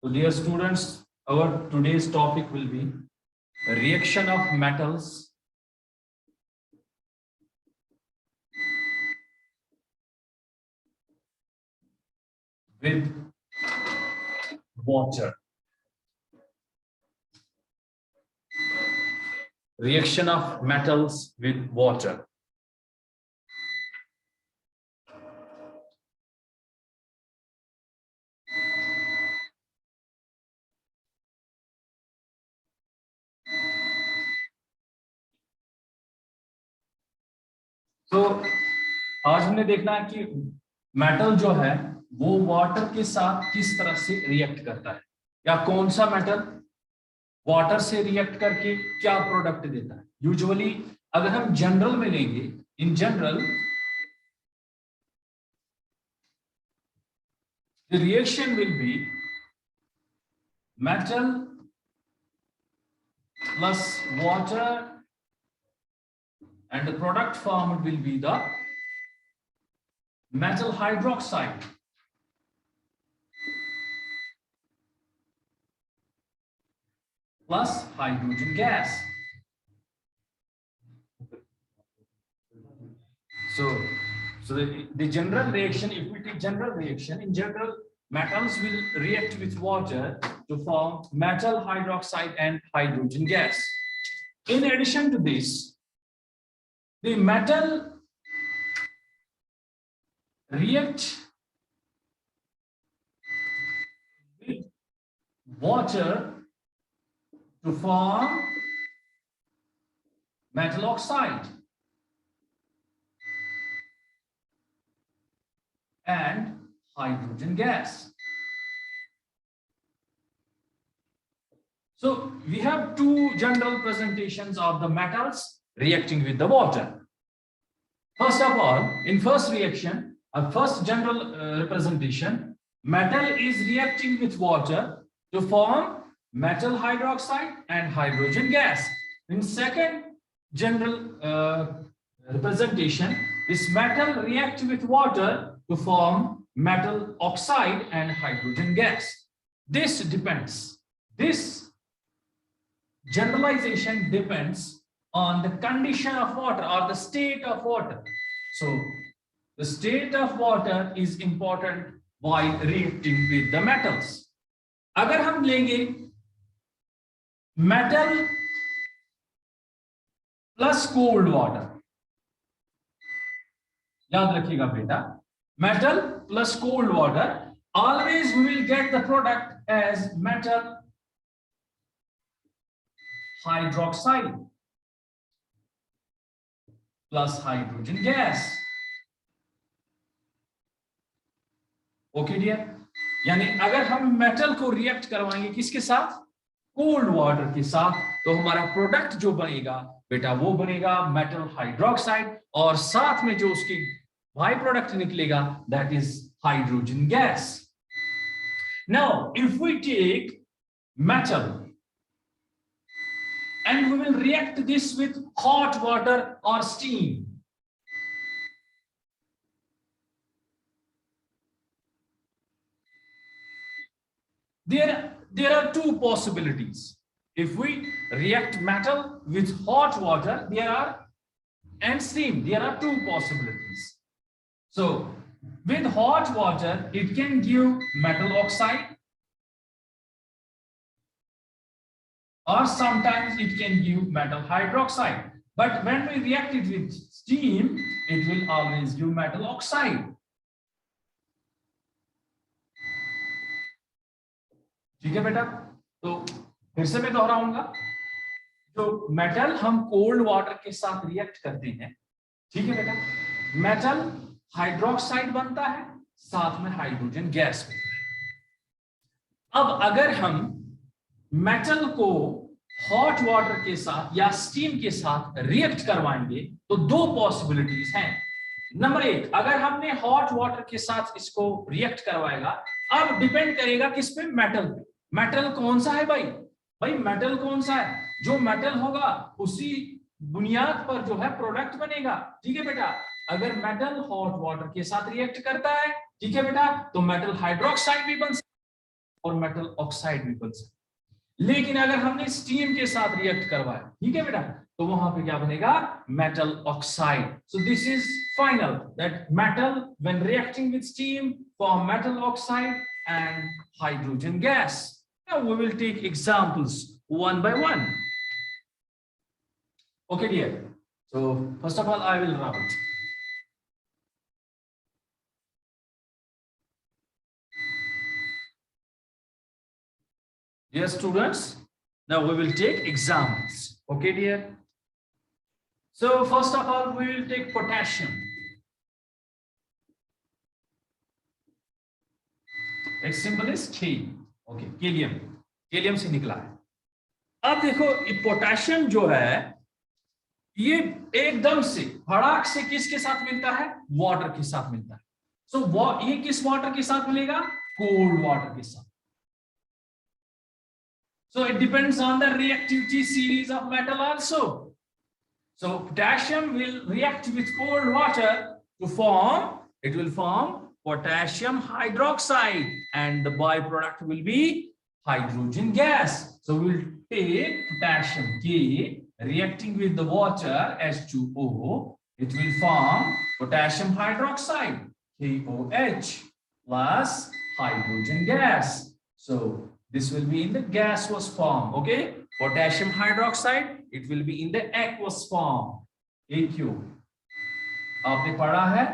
So dear students, our today's topic will be reaction of metals with water. Reaction of metals with water. तो आज हमने देखना है कि मेटल जो है वो वाटर के साथ किस तरह से रिएक्ट करता है, या कौन सा मेटल वाटर से रिएक्ट करके क्या प्रोडक्ट देता है। यूजुअली अगर हम जनरल में लेंगे, in general the reaction will be metal plus water and the product formed will be the metal hydroxide plus hydrogen gas. So the general reaction, if we take general reaction, in general metals will react with water to form metal hydroxide and hydrogen gas. In addition to this, the metal react with water to form metal oxide and hydrogen gas. So we have two general presentations of the metals reacting with the water. First of all, in first reaction, first general representation, metal is reacting with water to form metal hydroxide and hydrogen gas. In second general representation, this metal reacts with water to form metal oxide and hydrogen gas. This depends. This generalization depends on the condition of water or the state of water. So the state of water is important while reacting with the metals. अगर हम लेंगे metal plus cold water, याद रखिएगा बेटा, metal plus cold water, always we will get the product as metal hydroxide plus hydrogen gas. Okay dear, यानी अगर हम metal को रिएक्ट करवाएंगे किसके साथ, कोल्ड वाटर के साथ, तो हमारा प्रोडक्ट जो बनेगा बेटा वो बनेगा मेटल हाइड्रोक्साइड, और साथ में जो उसकी बाई प्रोडक्ट निकलेगा that is hydrogen gas. Now if we take metal and we will react this with hot water or steam. There are two possibilities. If we react metal with hot water, and steam, there are two possibilities. So with hot water, it can give metal oxide, or sometimes it can give metal hydroxide. But when we react it with steam, it will always give metal oxide. ठीक है बेटा, तो फिर से मैं दोहराऊंगा, जो metal हम कोल्ड वाटर के साथ रिएक्ट करते हैं, ठीक है बेटा, मेटल हाइड्रोक्साइड बनता है, साथ में हाइड्रोजन गैस बनता है. अब अगर हम मेटल को हॉट वाटर के साथ या स्टीम के साथ रिएक्ट करवाएंगे तो दो पॉसिबिलिटीज हैं. नंबर एक, अगर हमने हॉट वाटर के साथ इसको रिएक्ट करवाएगा, अब डिपेंड करेगा किस पे, मेटल पे. मेटल कौन सा है भाई मेटल कौन सा है, जो मेटल होगा उसी बुनियाद पर जो है प्रोडक्ट बनेगा. ठीक है बेटा, अगर मेटल हॉट वाटर के साथ रिएक्ट करता है, ठीक है बेटा, तो मेटल हाइड्रोक्साइड भी बन सकता है. और मेटल ऑक्साइड भी बन सकता है। लेकिन अगर हमने स्टीम के साथ रिएक्ट करवाया, ठीक है बेटा, तो वहां पे क्या बनेगा, metal oxide. So this is final that metal when reacting with steam form metal oxide and hydrogen gas. Now we will take examples one by one. Okay dear, so first of all I will write. Dear students, now we will take examples. Okay dear, so first of all we will take potassium. Its symbol is K. Okay, Kalium. Kalium से निकला है। अब देखो ये potassium जो है ये एकदम से फड़ाक से किसके साथ मिलता है, वाटर के साथ मिलता है। सो ये किस वाटर के साथ मिलेगा, कोल्ड वाटर के साथ। So it depends on the reactivity series of metal also. So potassium will react with cold water to form, it will form potassium hydroxide and the byproduct will be hydrogen gas. So we'll take potassium K reacting with the water H2O, it will form potassium hydroxide KOH plus hydrogen gas. So this will be in the gaseous form, okay? Potassium hydroxide, it will be in the aqueous form, AQ. आपने पढ़ा है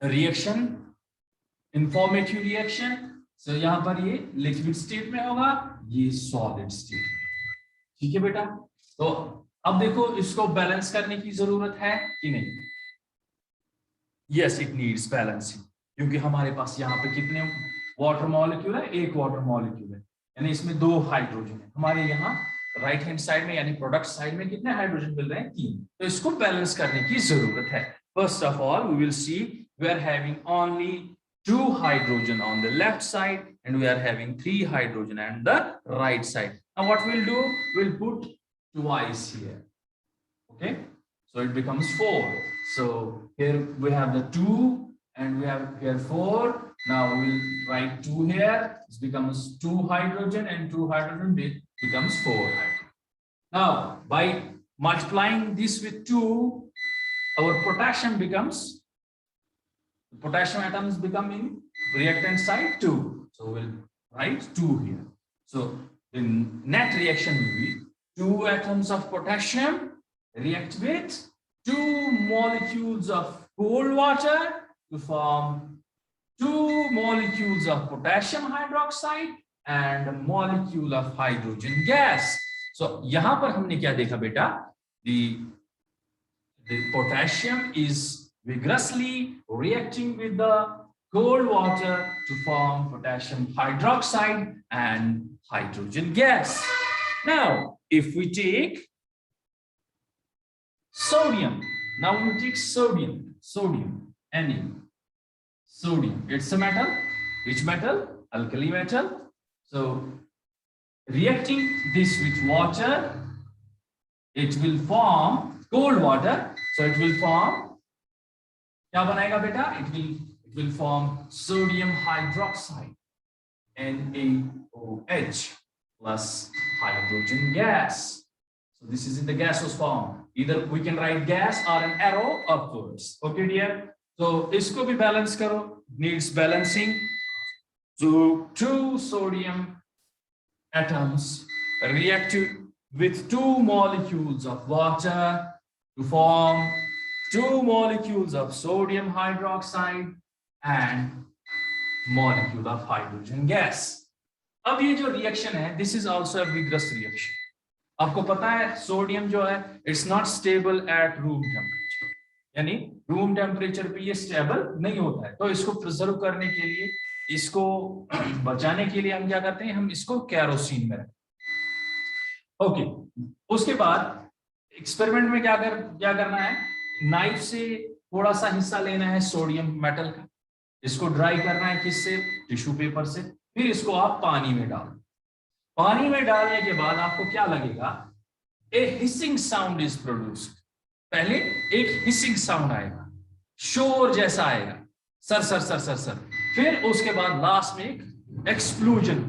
reaction, informative reaction. सो यहाँ पर ये liquid state में होगा, ये solid state में, ठीक है बेटा। तो अब देखो इसको बैलेंस करने की जरूरत है कि नहीं। यस, इट नीड्स बैलेंसिंग, क्योंकि हमारे पास यहाँ पे कितने वाटर मॉलिक्यूल है, एक वाटर मॉलिक्यूल है, यानी इसमें दो हाइड्रोजन है। हमारे यहाँ राइट हैंड साइड में यानी प्रोडक्ट साइड में कितने हाइड्रोजन मिल रहे हैं, 3। तो इसको बैलेंस करने की जरूरत है। First of all we will see we are having only 2 hydrogen on the left side and we are having 3 hydrogen on the right side. Now what we'll do, we'll put twice here, okay, so it becomes 4. So here we have the 2 and we have here 4. Now we'll write 2 here, this becomes 2 hydrogen and 2 hydrogen becomes 4 hydrogen. Now by multiplying this with 2, our potassium becomes, potassium atoms become in reactant side 2. So we'll write 2 here. So the net reaction will be 2 atoms of potassium react with 2 molecules of cold water to form 2 molecules of potassium hydroxide and a molecule of hydrogen gas. So यहाँ पर हमने क्या देखा बेटा, the potassium is vigorously reacting with the cold water to form potassium hydroxide and hydrogen gas. Now, if we take sodium, now we take sodium, Na. Sodium, it's a metal. Which metal? Alkali metal. So, reacting this with water, it will form cold water. So, it will form, क्या बनाएगा बेटा, it will form sodium hydroxide NaOH plus hydrogen gas. So this is in the gaseous form. Either we can write gas or an arrow upwards. Okay dear, so इसको भी balance करो, needs balancing. So 2 sodium atoms react with 2 molecules of water to form 2 molecules of sodium hydroxide and molecule of hydrogen gas. अब ये जो reaction है, this is also a vigorous reaction. आपको पता है सोडियम जो है it's not stable at room temperature, यानी रूम टेम्परेचर पे ये स्टेबल नहीं होता है। तो इसको प्रिजर्व करने के लिए, इसको बचाने के लिए हम क्या करते हैं, हम इसको कैरोसिन में रखते हैं। ओके, उसके बाद एक्सपेरिमेंट में क्या करना है, नाइफ से थोड़ा सा हिस्सा लेना है सोडियम मेटल का, इसको ड्राई करना है किससे, टिश्यू पेपर से, फिर इसको आप पानी में डालो। पानी में डालने के बाद आपको क्या लगेगा, ए हिसिंग साउंड इज प्रोड्यूस्ड। पहले एक हिसिंग साउंड आएगा, शोर जैसा आएगा, sir sir sir sir sir, फिर उसके बाद लास्ट में एक एक्सप्लोजन।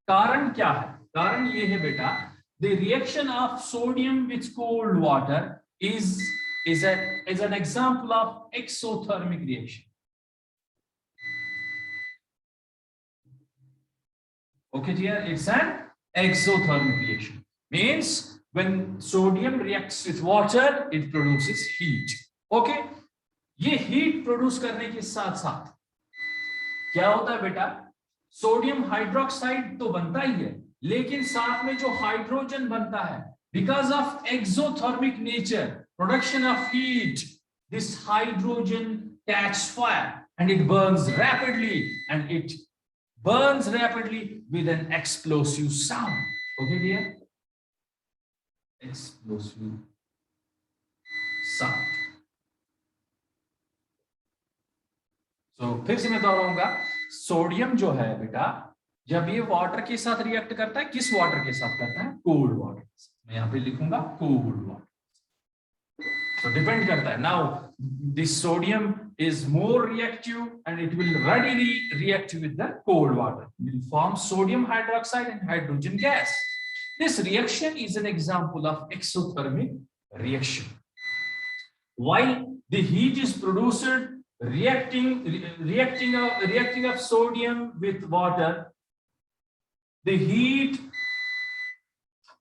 कारण क्या है? कारण ये है बेटा, the reaction of sodium with cold water is an example of exothermic reaction. Okay dear, it's an exothermic reaction. Means when sodium reacts with water, it produces heat. Okay, ये heat produce करने के साथ साथ क्या होता है बेटा, sodium hydroxide तो बनता ही है, लेकिन साथ में जो हाइड्रोजन बनता है, because of exothermic nature, production of heat, this hydrogen catches fire and it burns rapidly, and it burns rapidly with an explosive sound. Okay dear, explosive sound. So फिर से मैं दोहराऊंगा, सोडियम जो है बेटा, जब ये वाटर के साथ रिएक्ट करता है, किस वाटर के साथ करता है? Cold water. मैं यहाँ पे लिखूंगा कोल्ड वाटर। So depend करता है। Now this sodium is more reactive and it will readily react with the cold water. It will form sodium hydroxide and hydrogen gas. This reaction is an example of exothermic reaction. While the heat is produced reacting of sodium with water, the heat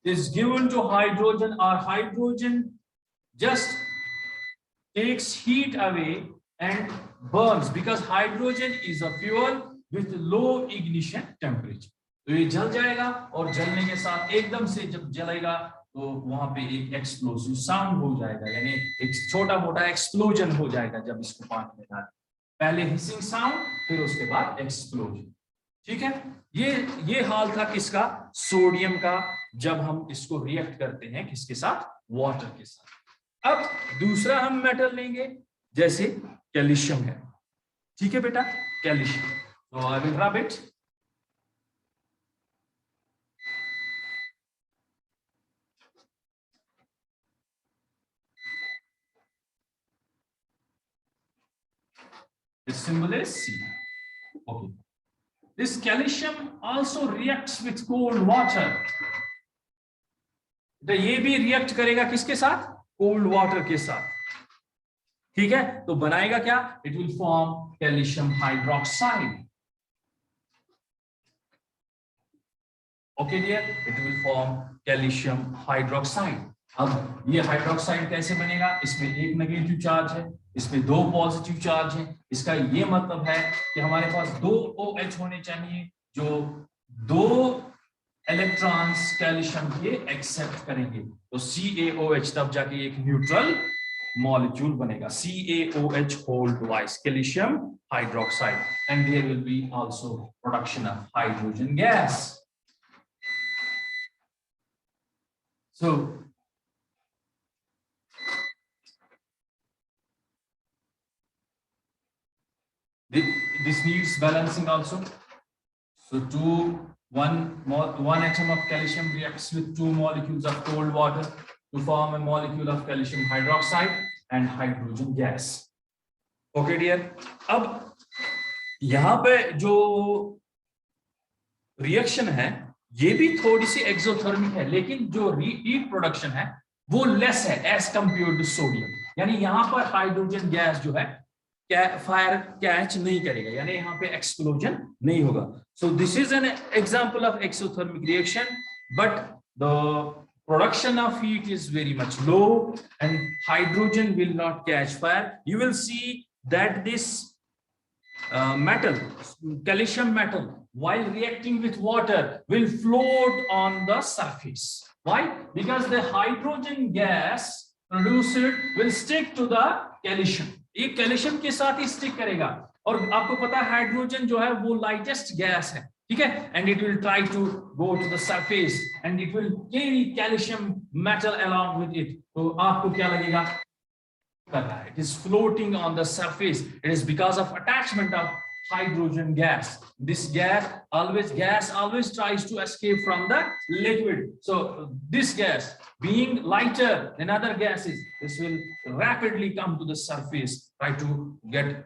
is given to hydrogen, or hydrogen just takes heat away and burns, because hydrogen is a fuel with low ignition temperature. तो ये जल जाएगा, और जलने के साथ एकदम से जब जलेगा तो वहां पे एक एक्सप्लोसिव साउंड हो जाएगा, यानी एक छोटा मोटा एक्सप्लोजन हो जाएगा जब इसको पानी में डालें। पहले हिसिंग साउंड, फिर उसके बाद एक्सप्लोजन। ठीक है, ये हाल था किसका? सोडियम का, जब हम इसको रिएक्ट करते हैं किसके साथ? वाटर के साथ। अब दूसरा हम मेटल लेंगे, जैसे कैल्शियम है। ठीक है बेटा, कैल्शियम। तो I will rub it. Its symbol is C. Okay. This calcium also reacts with cold water. तो ये भी रिएक्ट करेगा किसके साथ? कोल्ड वाटर के साथ। ठीक है, तो बनाएगा क्या? It will form calcium hydroxide. Okay dear, it will form calcium hydroxide. अब ये हाइड्रोक्साइड कैसे बनेगा? इसमें एक नेगेटिव चार्ज है, इसमें दो पॉजिटिव चार्ज है। इसका ये मतलब है कि हमारे पास दो OH होने चाहिए, जो दो इलेक्ट्रॉन्स कैल्शियम के एक्सेप्ट करेंगे। तो CaOH, तब जाके एक न्यूट्रल मॉलिक्यूल बनेगा, CaOH whole twice, calcium hydroxide, and there will be also production of hydrogen gas. So this needs balancing also. So one atom of calcium reacts with two molecules of cold water to form a molecule of calcium hydroxide and hydrogen gas. Okay dear, अब यहाँ पे जो reaction है ये भी थोड़ी सी exothermic है, लेकिन जो हीट प्रोडक्शन है वो लेस है एज कंपेयर्ड टू सोडियम। यानी यहाँ पर हाइड्रोजन गैस जो है फायर कैच नहीं करेगा, यानी यहाँ पे एक्सप्लोजन नहीं होगा। सो this is an example of exothermic reaction, but the production of heat is very much low and hydrogen will not catch fire. You will see that this metal, calcium metal, while reacting with water will float on the surface. Why? Because the hydrogen gas produced will stick to the calcium. ये calcium के साथ ही stick करेगा, और आपको पता है hydrogen जो है वो लाइटेस्ट गैस है, ठीक है, and it will try to go to the surface and it will carry calcium metal along with it. तो आपको क्या लगेगा कर रहा है? It is floating on the surface. It is because of attachment of hydrogen gas. This gas always tries to escape from the liquid. So this gas being lighter than other gases, this will rapidly come to the surface, try to get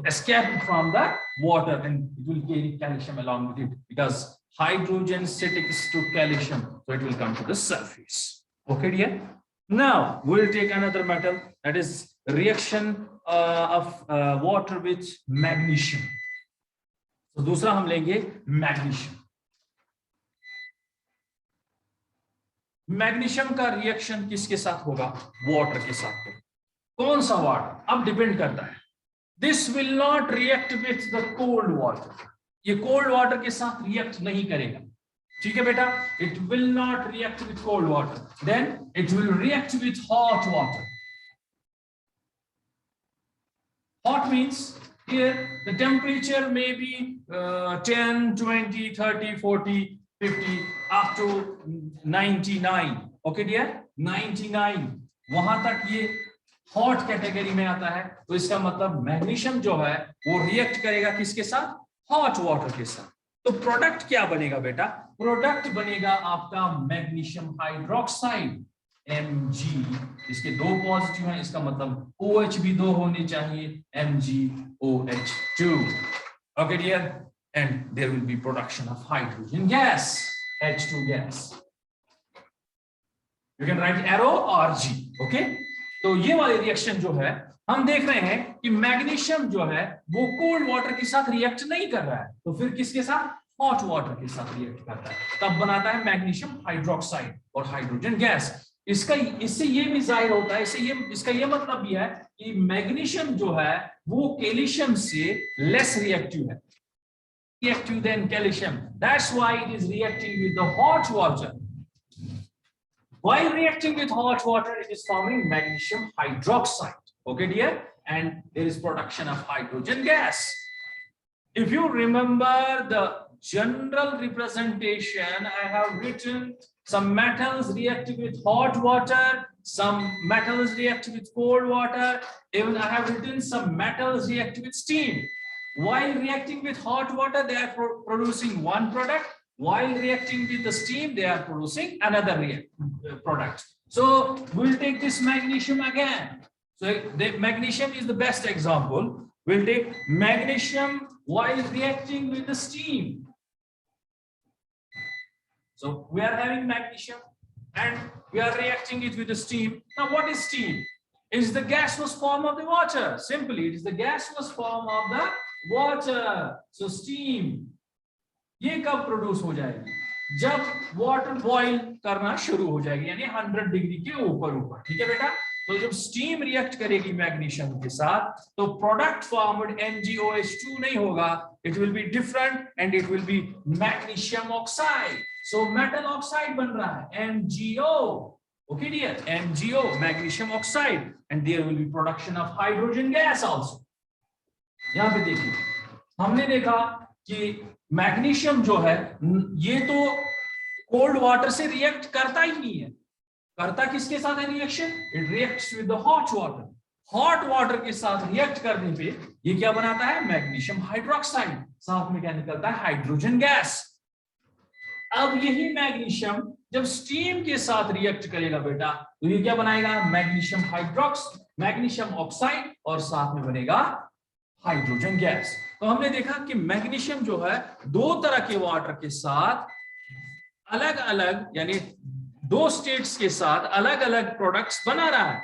escape from the water, and it will carry calcium along with it because hydrogen sticks to calcium, so it will come to the surface. Okay, dear. Now we'll take another metal, that is reaction of water with magnesium. तो दूसरा हम लेंगे magnesium. Magnesium का reaction किसके साथ होगा? Water के साथ होगा. कौन सा वाटर? अब डिपेंड करता है. This will not react with the cold water. ये कोल्ड वाटर के साथ रिएक्ट नहीं करेगा. ठीक है बेटा? It will not react with cold water. Then it will react with hot water. Hot means here the temperature may be 10, 20, 30, 40, 50 up to 99. Okay dear? 99. वहां तक ये हॉट कैटेगरी में आता है. तो इसका मतलब मैग्नीशियम जो है वो रिएक्ट करेगा किसके साथ? हॉट वाटर के साथ. तो प्रोडक्ट क्या बनेगा बेटा? प्रोडक्ट बनेगा आपका मैग्नीशियम हाइड्रोक्साइड Mg. इसके दो पॉजिटिव हैं, इसका मतलब OH भी दो होने चाहिए, MgOH2. Okay dear, and there will be production of hydrogen gas, H2 gas. You can write arrow or G. Okay, तो ये वाले रिएक्शन जो है हम देख रहे हैं कि मैग्नीशियम जो है वो कोल्ड वाटर के साथ रिएक्ट नहीं कर रहा है, तो फिर किसके साथ? हॉट वाटर के साथ रिएक्ट करता है. तब बनाता है मैग्नीशियम हाइड्रोक्साइड और हाइड्रोजन गैस. इससे ये भी जाहिर होता है, इसका ये मतलब भी है कि मैग्नीशियम जो है वो कैल्शियम से लेस रिएक्टिव है, reactive than calcium. That's why it is reacting with the hot water. While reacting with hot water, it is forming magnesium hydroxide. Okay, dear? And there is production of hydrogen gas. If you remember the general representation, I have written some metals react with hot water, some metals react with cold water, even I have written some metals react with steam. While reacting with hot water, they are producing one product. While reacting with the steam, they are producing another product. So we'll take this magnesium again. So the magnesium is the best example. We'll take magnesium while reacting with the steam. So we are having magnesium and we are reacting it with the steam. Now what is steam? It is the gaseous form of the water. Simply, it is the gaseous form of the water. So steam, ये कब produce हो जाएगी? जब water boil करना शुरू हो जाएगी, यानी 100 डिग्री के ऊपर. ठीक है बेटा? तो जब स्टीम रिएक्ट करेगी मैग्नीशियम के साथ, तो प्रोडक्ट फॉर्म्ड MgOH2 नहीं होगा. It will be different and it will be magnesium oxide. So metal oxide बन रहा है MgO. Okay dear, MgO, magnesium oxide, and there will be production of hydrogen gas also. यहाँ पे देखिए, हमने देखा कि मैग्नीशियम जो है ये तो कोल्ड वाटर से रिएक्ट करता ही नहीं है. करता किसके साथ है reaction? It reacts with the hot water. Hot water के साथ रिएक्ट करने पे ये क्या बनाता है? Magnesium hydroxide. साथ में क्या निकलता है? Hydrogen gas. अब यही मैग्नीशियम जब स्टीम के साथ रिएक्ट करेगा बेटा, तो ये क्या बनाएगा? मैग्नीशियम मैग्नीशियम ऑक्साइड, और साथ में बनेगा हाइड्रोजन गैस. तो हमने देखा कि मैग्नीशियम जो है दो तरह के वाटर के साथ अलग अलग, यानी दो स्टेट्स के साथ अलग अलग प्रोडक्ट्स बना रहा है.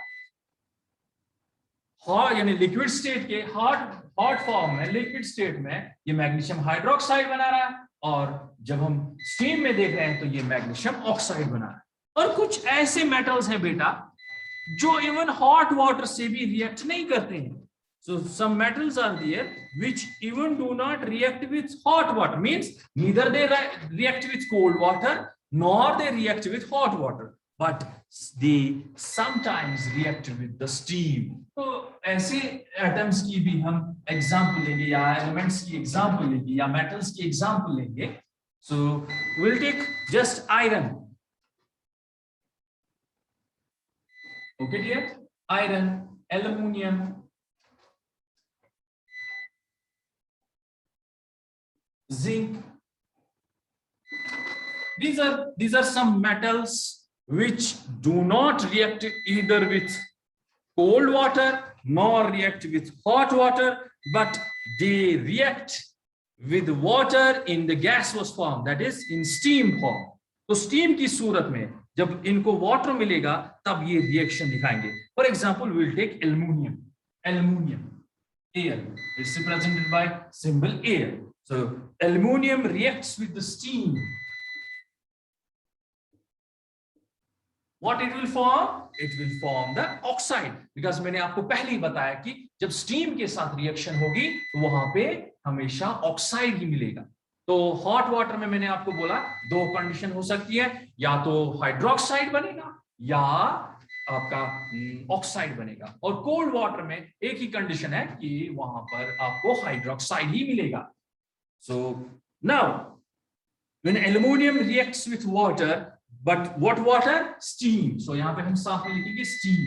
हॉट यानी लिक्विड स्टेट के हॉट फॉर्म में, लिक्विड स्टेट में ये मैग्नीशियम हाइड्रोक्साइड बना रहा है, और जब हम स्टीम में देख रहे हैं तो ये मैग्नीशियम ऑक्साइड बना रहा है. और कुछ ऐसे मेटल्स हैं बेटा जो इवन हॉट वाटर से भी रिएक्ट नहीं करते हैं. So some metals are there which even do not react with hot water, means neither they react with cold water nor they react with hot water, but they sometimes react with the steam. तो ऐसे atoms की भी हम example लेंगे, या elements की example लेंगे, या मेटल्स की एग्जांपल लेंगे. So we'll take just iron. Okay dear? Iron, aluminium, zinc. These are some metals which do not react either with cold water nor react with hot water, but they react with water in the gaseous form, that is in steam form. तो steam की सूरत में जब इनको water मिलेगा तब ये reaction दिखाएंगे. For example we will take aluminium. Al, it's represented by symbol Al. So aluminum reacts with the steam. What it will form? It will form the oxide, because मैंने आपको पहले ही बताया कि जब स्टीम के साथ रिएक्शन होगी तो वहां पे हमेशा ऑक्साइड ही मिलेगा. तो हॉट वाटर में मैंने आपको बोला दो कंडीशन हो सकती है, या तो हाइड्रोक्साइड बनेगा या आपका ऑक्साइड बनेगा. और कोल्ड वाटर में एक ही कंडीशन है कि वहां पर आपको हाइड्रोक्साइड ही मिलेगा. So now when aluminium reacts with water, but what water? Steam. So यहाँ पे हम साफ में लिखेंगे steam.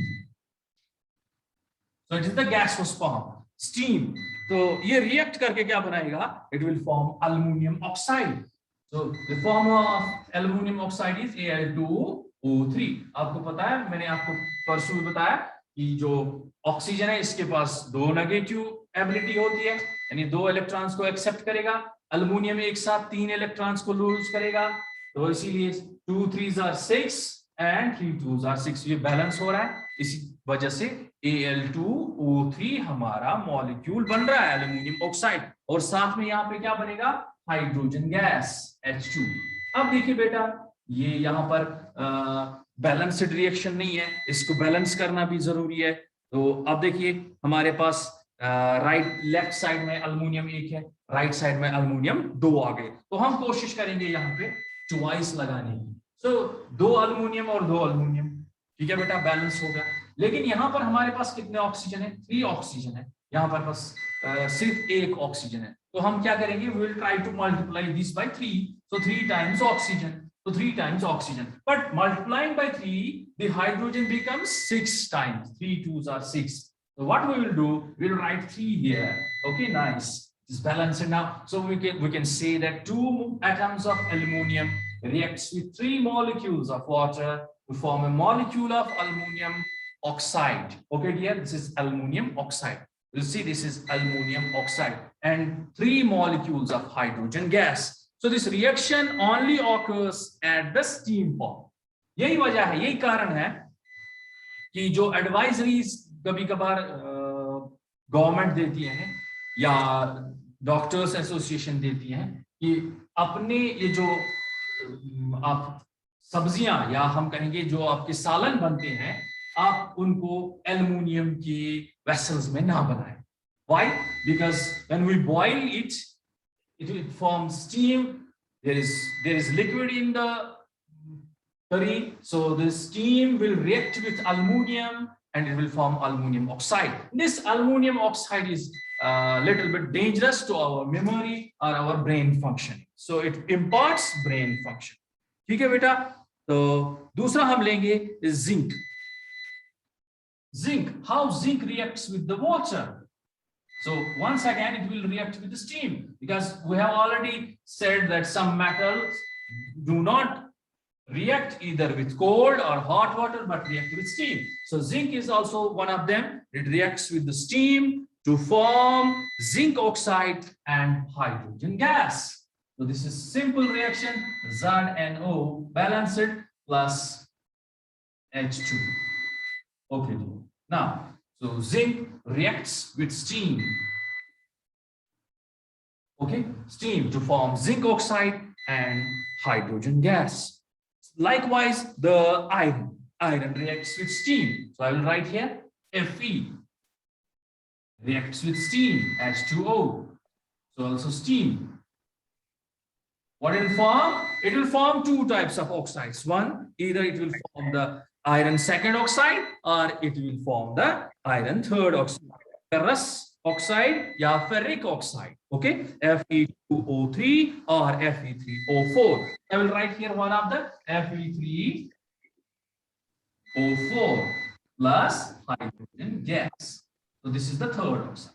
So it is the gaseous form. Steam. तो ये react करके क्या बनाएगा? It will form aluminium oxide. So the formula of aluminium oxide is Al2O3. आपको पता है, मैंने आपको परसों भी बताया कि जो ऑक्सीजन है इसके पास दो नेगेटिव एबिलिटी होती है, यानी दो इलेक्ट्रॉन्स को एक्सेप्ट करेगा. अल्युमिनियम एक साथ तीन इलेक्ट्रॉन्स को लूज करेगा, तो इसीलिए 2 3s are 6 and 3 2s are 6. ये बैलेंस हो रहा है, इसी वजह से Al2O3 हमारा मॉलिक्यूल बन रहा है एल्युमिनियम ऑक्साइड. और साथ में यहाँ पे क्या बनेगा? Hydrogen gas H2. अब देखिए बेटा, ये यहाँ पर बैलेंस्ड रिएक्शन नहीं है, इसको बैलेंस करना भी जरूरी है. तो अब देखिए हमारे पास राइट लेफ्ट साइड में अल्युमिनियम एक है, राइट साइड में अल्युमिनियम दो आ गए. तो हम कोशिश करेंगे यहाँ पे ट्वाइस लगाने की. सो दो अल्युमिनियम और दो अल्युमिनियम, ठीक है बेटा, बैलेंस होगा. लेकिन यहाँ पर हमारे पास कितने ऑक्सीजन है? 3 ऑक्सीजन है. यहाँ पर बस सिर्फ एक ऑक्सीजन है. तो हम क्या करेंगे? We will try to multiply this by 3. So 3 times oxygen. So 3 times oxygen, but multiplying by 3, the hydrogen becomes 6 times. 3 2s are 6. So what we will do? We will write 3 here. Okay, nice. It's balanced now. So we can say that 2 atoms of aluminium reacts with 3 molecules of water to form a molecule of aluminium oxide. Okay, dear, this is aluminium oxide. You see, this is aluminium oxide, and 3 molecules of hydrogen gas. So this reaction only occurs at the steam form. यही वजह है, यही कारण है कि जो advisories कभी कभार गवर्नमेंट देती है या डॉक्टर्स एसोसिएशन देती हैं कि अपने ये जो आप सब्जियां या हम कहेंगे जो आपके सालन बनते हैं, आप उनको एल्युमिनियम की वेसल्स में ना बनाएं. Why? Because when we boil it, it will form steam. There is liquid in the curry, so the steam will react with aluminium and it will form aluminium oxide. This aluminium oxide is a little bit dangerous to our memory or our brain functioning, so it imparts brain function. ठीक है बेटा. तो दूसरा हम लेंगे zinc. Zinc, how zinc reacts with the water? So once again, it will react with the steam, because we have already said that some metals do not react either with cold or hot water, but react with steam. So zinc is also one of them. It reacts with the steam to form zinc oxide and hydrogen gas. So this is simple reaction, ZnO balanced plus H2. Okay, now, so zinc reacts with steam. Okay, steam to form zinc oxide and hydrogen gas. Likewise, the iron reacts with steam. So I will write here Fe reacts with steam, H2O. So also steam. What it will form? It will form 2 types of oxides. One, either it will form the iron second oxide or it will form the iron third oxide, ferrous oxide या ferric oxide. Okay, Fe2O3 or Fe3O4. I will write here one of the Fe3O4 plus hydrogen gas. So this is the third oxide.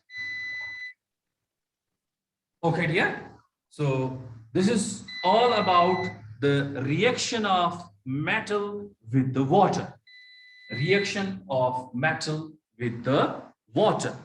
Okay, dear. So this is all about the reaction of metal with the water. Reaction of metal with the water.